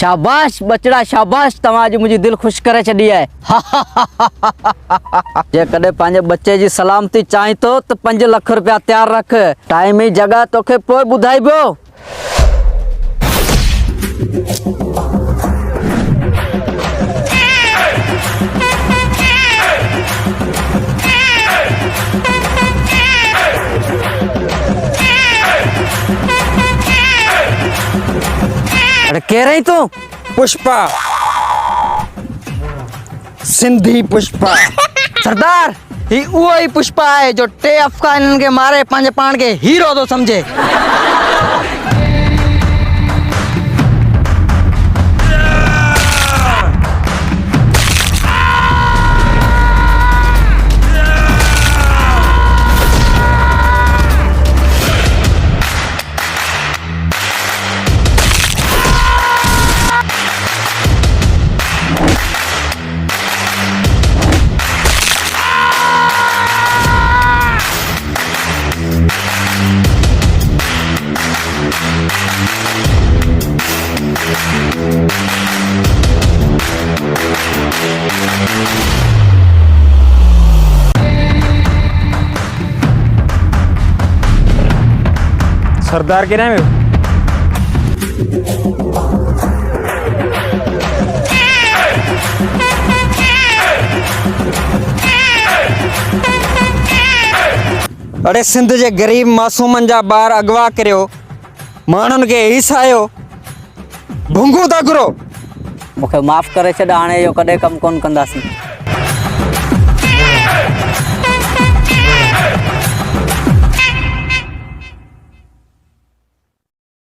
शाबाश बचड़ा शाबाश, तव्हां अॼु मुंहिंजी दिलि ख़ुशि करे छॾी आहे। जे कॾहिं पंहिंजे बच्चे जी सलामती चाहीं थो त 5 लख रुपया तयारु रख, टाइम ई जॻह तोखे पोइ ॿुधाइबो। अरे कह रही तू? पुष्पा, सिंधी पुष्पा। सरदार ही उहो ई पुष्पा आहे जो 3 अफ़गाननि खे मारे पंहिंजे पाण खे हीरो थो सम्झे। सरदार के नाम है। अड़े सिंध जे गरीब मासूमन जा ॿार अगवा करियो, माण्हुनि खे हिसायो, भुंगू था घुरो। मूंखे माफ़ करे छॾ, हाणे इहो कॾहिं कमु कोन कंदासीं।